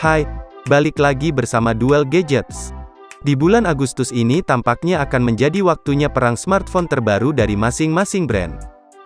Hai, balik lagi bersama Duel Gadgets. Di bulan Agustus ini tampaknya akan menjadi waktunya perang smartphone terbaru dari masing-masing brand.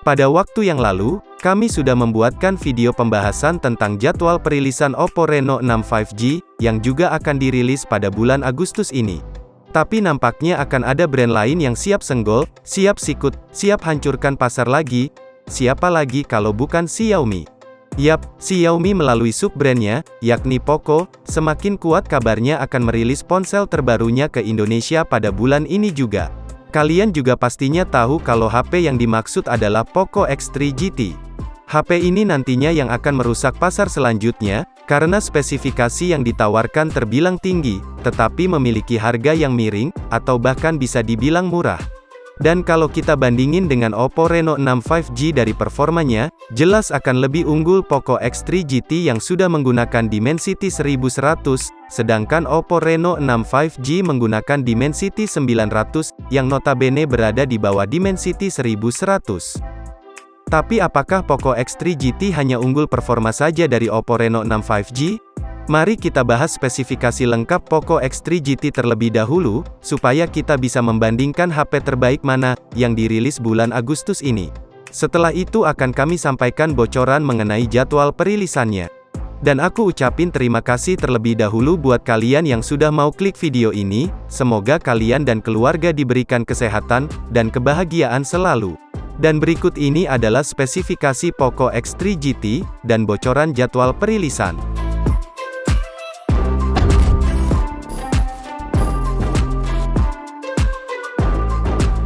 Pada waktu yang lalu, kami sudah membuatkan video pembahasan tentang jadwal perilisan Oppo Reno 6 5G, yang juga akan dirilis pada bulan Agustus ini. Tapi nampaknya akan ada brand lain yang siap senggol, siap sikut, siap hancurkan pasar lagi. Siapa lagi kalau bukan Xiaomi? Yap, Xiaomi melalui sub-brandnya, yakni Poco, semakin kuat kabarnya akan merilis ponsel terbarunya ke Indonesia pada bulan ini juga. Kalian juga pastinya tahu kalau HP yang dimaksud adalah Poco X3 GT. HP ini nantinya yang akan merusak pasar selanjutnya, karena spesifikasi yang ditawarkan terbilang tinggi, tetapi memiliki harga yang miring, atau bahkan bisa dibilang murah. Dan kalau kita bandingin dengan Oppo Reno 6 5G dari performanya, jelas akan lebih unggul Poco X3 GT yang sudah menggunakan Dimensity 1100, sedangkan Oppo Reno 6 5G menggunakan Dimensity 900, yang notabene berada di bawah Dimensity 1100. Tapi apakah Poco X3 GT hanya unggul performa saja dari Oppo Reno 6 5G? Mari kita bahas spesifikasi lengkap Poco X3 GT terlebih dahulu, supaya kita bisa membandingkan HP terbaik mana, yang dirilis bulan Agustus ini. Setelah itu akan kami sampaikan bocoran mengenai jadwal perilisannya. Dan aku ucapin terima kasih terlebih dahulu buat kalian yang sudah mau klik video ini, semoga kalian dan keluarga diberikan kesehatan, dan kebahagiaan selalu. Dan berikut ini adalah spesifikasi Poco X3 GT, dan bocoran jadwal perilisan.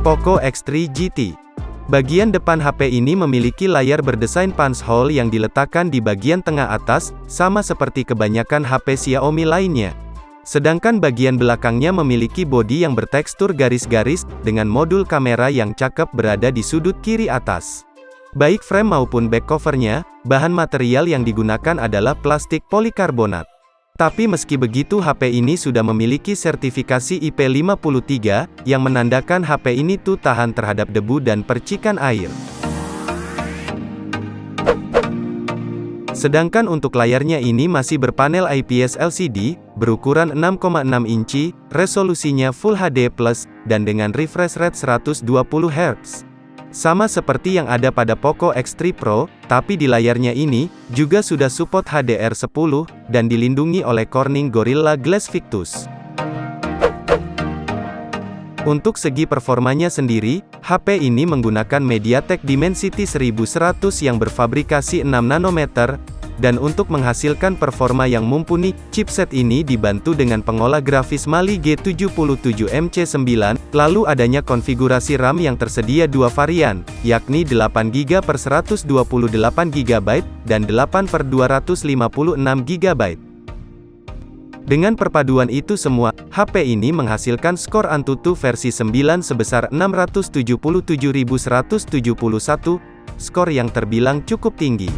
Poco X3 GT. Bagian depan HP ini memiliki layar berdesain punch hole yang diletakkan di bagian tengah atas, sama seperti kebanyakan HP Xiaomi lainnya. Sedangkan bagian belakangnya memiliki bodi yang bertekstur garis-garis, dengan modul kamera yang cakep berada di sudut kiri atas. Baik frame maupun back covernya, bahan material yang digunakan adalah plastik polikarbonat. Tapi meski begitu HP ini sudah memiliki sertifikasi IP53, yang menandakan HP ini tuh tahan terhadap debu dan percikan air. Sedangkan untuk layarnya ini masih berpanel IPS LCD, berukuran 6,6 inci, resolusinya Full HD+, dan dengan refresh rate 120 Hz. Sama seperti yang ada pada Poco X3 Pro, tapi di layarnya ini, juga sudah support HDR10, dan dilindungi oleh Corning Gorilla Glass Victus. Untuk segi performanya sendiri, HP ini menggunakan MediaTek Dimensity 1100 yang berfabrikasi 6 nanometer, dan untuk menghasilkan performa yang mumpuni, chipset ini dibantu dengan pengolah grafis Mali G77MC9, lalu adanya konfigurasi RAM yang tersedia dua varian, yakni 8GB per 128GB, dan 8/256GB. Dengan perpaduan itu semua, HP ini menghasilkan skor Antutu versi 9 sebesar 677.171, skor yang terbilang cukup tinggi.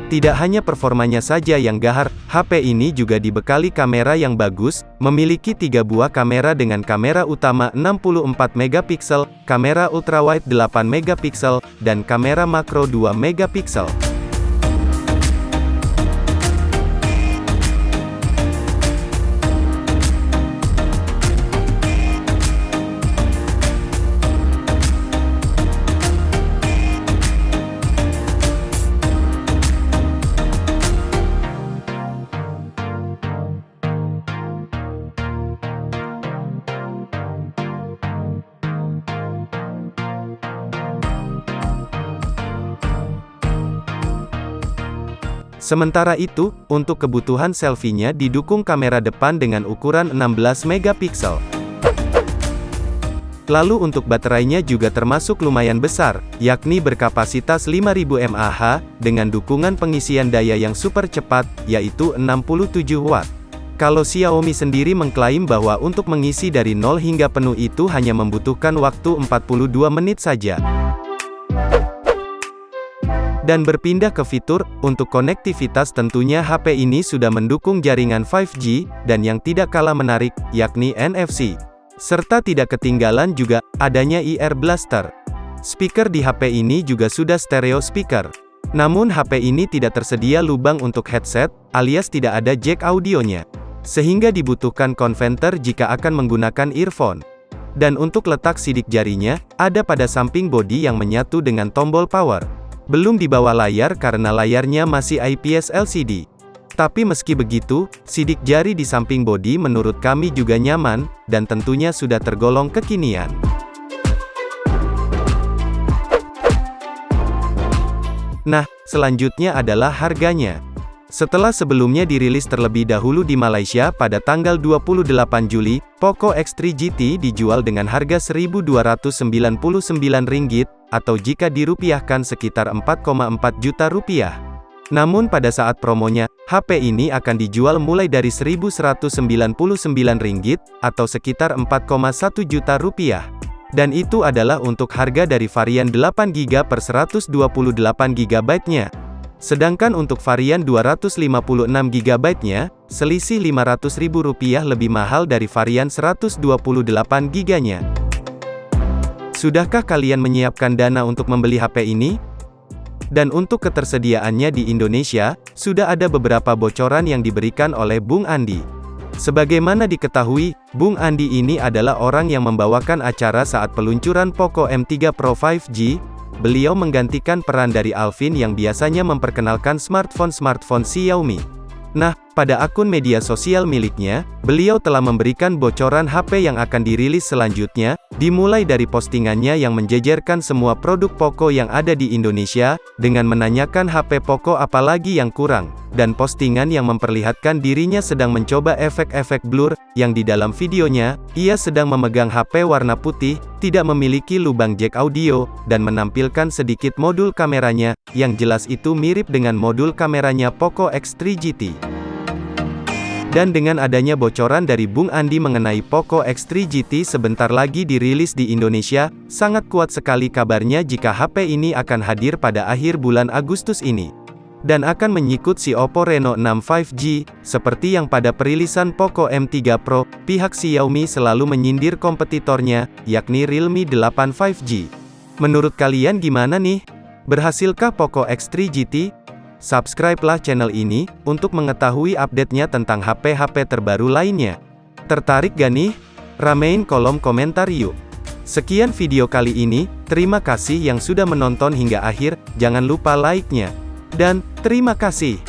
Tidak hanya performanya saja yang gahar, HP ini juga dibekali kamera yang bagus, memiliki 3 buah kamera dengan kamera utama 64 megapiksel, kamera ultrawide 8 megapiksel, dan kamera makro 2 megapiksel. Sementara itu, untuk kebutuhan selfie-nya didukung kamera depan dengan ukuran 16 megapiksel. Lalu untuk baterainya juga termasuk lumayan besar, yakni berkapasitas 5000 mAh, dengan dukungan pengisian daya yang super cepat, yaitu 67 Watt. Kalau Xiaomi sendiri mengklaim bahwa untuk mengisi dari 0 hingga penuh itu hanya membutuhkan waktu 42 menit saja. Dan berpindah ke fitur, untuk konektivitas tentunya HP ini sudah mendukung jaringan 5G, dan yang tidak kalah menarik, yakni NFC. Serta tidak ketinggalan juga, adanya IR Blaster. Speaker di HP ini juga sudah stereo speaker. Namun HP ini tidak tersedia lubang untuk headset, alias tidak ada jack audionya. Sehingga dibutuhkan konverter jika akan menggunakan earphone. Dan untuk letak sidik jarinya, ada pada samping bodi yang menyatu dengan tombol power. Belum di bawah layar karena layarnya masih IPS LCD. Tapi meski begitu, sidik jari di samping bodi menurut kami juga nyaman, dan tentunya sudah tergolong kekinian. Nah, selanjutnya adalah harganya. Setelah sebelumnya dirilis terlebih dahulu di Malaysia pada tanggal 28 Juli, Poco X3 GT dijual dengan harga Rp1.299, atau jika dirupiahkan sekitar Rp4,4 juta. Namun pada saat promonya, HP ini akan dijual mulai dari Rp1.199, atau sekitar Rp4,1 juta. Dan itu adalah untuk harga dari varian 8GB per 128GB-nya. Sedangkan untuk varian 256GB-nya, selisih Rp500.000 lebih mahal dari varian 128GB-nya. Sudahkah kalian menyiapkan dana untuk membeli HP ini? Dan untuk ketersediaannya di Indonesia, sudah ada beberapa bocoran yang diberikan oleh Bung Andi. Sebagaimana diketahui, Bung Andi ini adalah orang yang membawakan acara saat peluncuran Poco M3 Pro 5G. Beliau menggantikan peran dari Alvin yang biasanya memperkenalkan smartphone Xiaomi. Nah, pada akun media sosial miliknya, beliau telah memberikan bocoran HP yang akan dirilis selanjutnya, dimulai dari postingannya yang menjejerkan semua produk Poco yang ada di Indonesia, dengan menanyakan HP Poco apalagi yang kurang, dan postingan yang memperlihatkan dirinya sedang mencoba efek-efek blur, yang di dalam videonya, ia sedang memegang HP warna putih, tidak memiliki lubang jack audio, dan menampilkan sedikit modul kameranya, yang jelas itu mirip dengan modul kameranya Poco X3 GT. Dan dengan adanya bocoran dari Bung Andi mengenai Poco X3 GT sebentar lagi dirilis di Indonesia, sangat kuat sekali kabarnya jika HP ini akan hadir pada akhir bulan Agustus ini. Dan akan menyikut si Oppo Reno 6 5G, seperti yang pada perilisan Poco M3 Pro, pihak Xiaomi selalu menyindir kompetitornya, yakni Realme 8 5G. Menurut kalian gimana nih? Berhasilkah Poco X3 GT? Subscribe-lah channel ini, untuk mengetahui update-nya tentang HP-HP terbaru lainnya. Tertarik gak nih? Ramein kolom komentar yuk. Sekian video kali ini, terima kasih yang sudah menonton hingga akhir, jangan lupa like-nya. Dan, terima kasih.